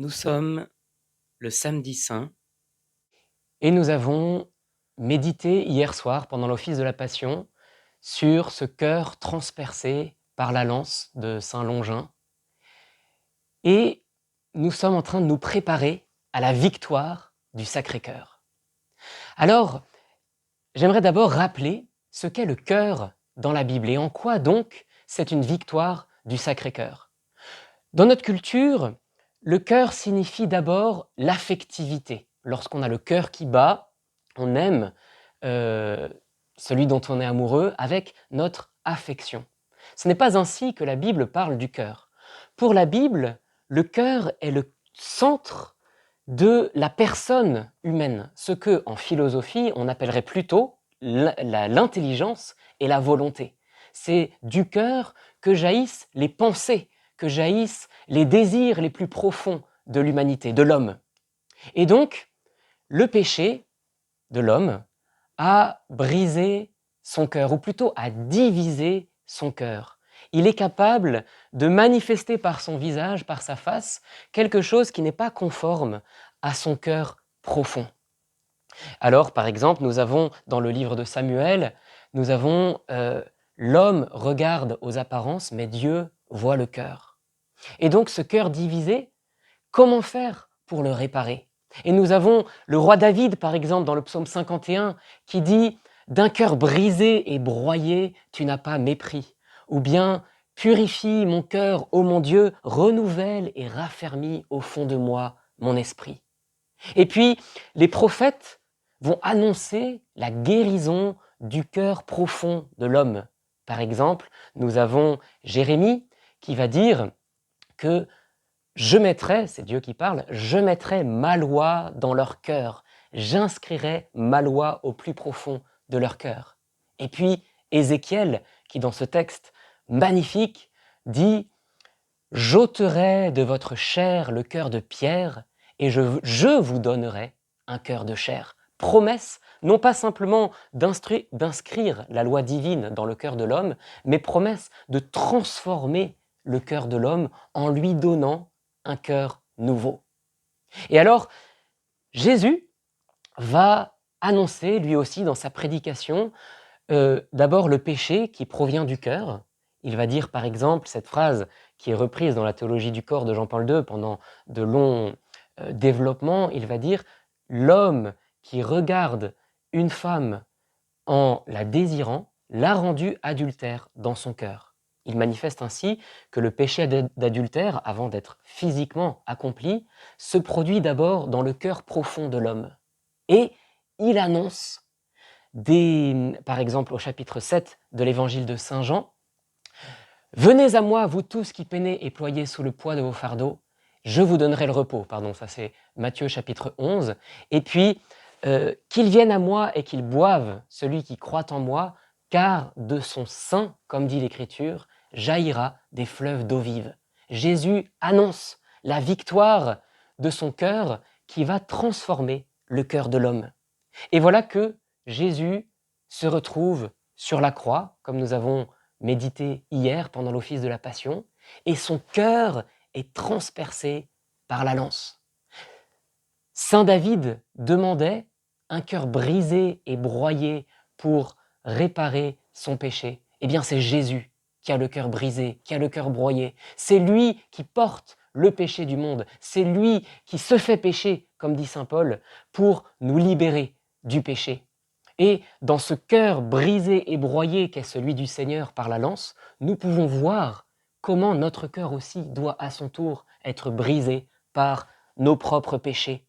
Nous sommes le samedi saint. Et nous avons médité hier soir, pendant l'office de la Passion, sur ce cœur transpercé par la lance de Saint Longin. Et nous sommes en train de nous préparer à la victoire du Sacré-Cœur. Alors, j'aimerais d'abord rappeler ce qu'est le cœur dans la Bible et en quoi donc c'est une victoire du Sacré-Cœur. Dans notre culture, le cœur signifie d'abord l'affectivité. Lorsqu'on a le cœur qui bat, on aime celui dont on est amoureux avec notre affection. Ce n'est pas ainsi que la Bible parle du cœur. Pour la Bible, le cœur est le centre de la personne humaine, ce que en philosophie on appellerait plutôt l'intelligence et la volonté. C'est du cœur que jaillissent les pensées, que jaillissent les désirs les plus profonds de l'humanité, de l'homme. Et donc, le péché de l'homme a brisé son cœur, ou plutôt a divisé son cœur. Il est capable de manifester par son visage, par sa face, quelque chose qui n'est pas conforme à son cœur profond. Alors, par exemple, nous avons dans le livre de Samuel, nous avons l'homme regarde aux apparences, mais Dieu voit le cœur. Et donc, ce cœur divisé, comment faire pour le réparer ? Et nous avons le roi David, par exemple, dans le psaume 51, qui dit « D'un cœur brisé et broyé, tu n'as pas mépris » ou bien « Purifie mon cœur, ô mon Dieu, renouvelle et raffermis au fond de moi mon esprit. » Et puis, les prophètes vont annoncer la guérison du cœur profond de l'homme. Par exemple, nous avons Jérémie qui va dire que je mettrai, c'est Dieu qui parle, je mettrai ma loi dans leur cœur, j'inscrirai ma loi au plus profond de leur cœur. Et puis Ézéchiel, qui dans ce texte magnifique dit « J'ôterai de votre chair le cœur de pierre et je vous donnerai un cœur de chair ». Promesse, non pas simplement d'inscrire la loi divine dans le cœur de l'homme, mais promesse de transformer le cœur de l'homme en lui donnant un cœur nouveau. Et alors, Jésus va annoncer lui aussi dans sa prédication d'abord le péché qui provient du cœur. Il va dire par exemple cette phrase qui est reprise dans la théologie du corps de Jean-Paul II pendant de longs développements. Il va dire « L'homme qui regarde une femme en la désirant l'a rendue adultère dans son cœur. » Il manifeste ainsi que le péché d'adultère, avant d'être physiquement accompli, se produit d'abord dans le cœur profond de l'homme. Et il annonce par exemple au chapitre 7 de l'évangile de Saint Jean, « Venez à moi, vous tous qui peinez et ployez sous le poids de vos fardeaux, je vous donnerai le repos. » Pardon, ça c'est Matthieu chapitre 11. Et puis, qu'ils viennent à moi et qu'ils boivent, celui qui croit en moi, car de son sein, comme dit l'Écriture, jaillira des fleuves d'eau vive. Jésus annonce la victoire de son cœur qui va transformer le cœur de l'homme. Et voilà que Jésus se retrouve sur la croix, comme nous avons médité hier pendant l'office de la Passion, et son cœur est transpercé par la lance. Saint David demandait un cœur brisé et broyé pour réparer son péché. Eh bien, c'est Jésus qui a le cœur brisé, qui a le cœur broyé. C'est lui qui porte le péché du monde. C'est lui qui se fait pécher, comme dit saint Paul, pour nous libérer du péché. Et dans ce cœur brisé et broyé qu'est celui du Seigneur par la lance, nous pouvons voir comment notre cœur aussi doit à son tour être brisé par nos propres péchés.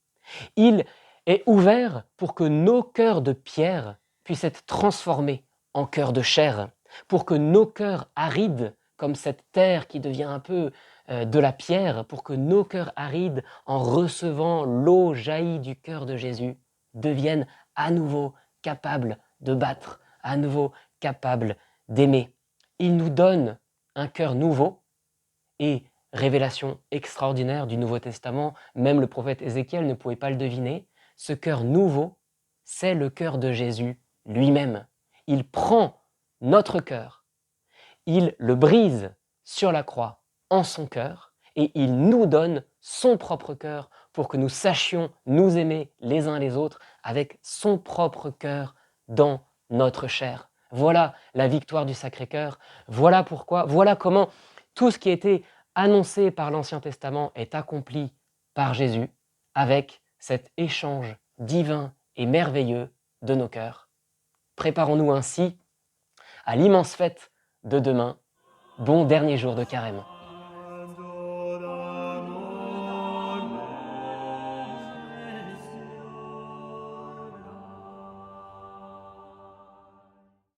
Il est ouvert pour que nos cœurs de pierre puissent être transformés en cœurs de chair, pour que nos cœurs arides, comme cette terre qui devient un peu de la pierre, pour que nos cœurs arides, en recevant l'eau jaillie du cœur de Jésus, deviennent à nouveau capables de battre, à nouveau capables d'aimer. Il nous donne un cœur nouveau et révélation extraordinaire du Nouveau Testament, même le prophète Ézéchiel ne pouvait pas le deviner, ce cœur nouveau, c'est le cœur de Jésus lui-même. Il prend notre cœur, il le brise sur la croix en son cœur, et il nous donne son propre cœur pour que nous sachions nous aimer les uns les autres avec son propre cœur dans notre chair. Voilà la victoire du Sacré-Cœur, voilà pourquoi, voilà comment tout ce qui était annoncé par l'Ancien Testament est accompli par Jésus avec cet échange divin et merveilleux de nos cœurs. Préparons-nous ainsi à l'immense fête de demain. Bon dernier jour de Carême.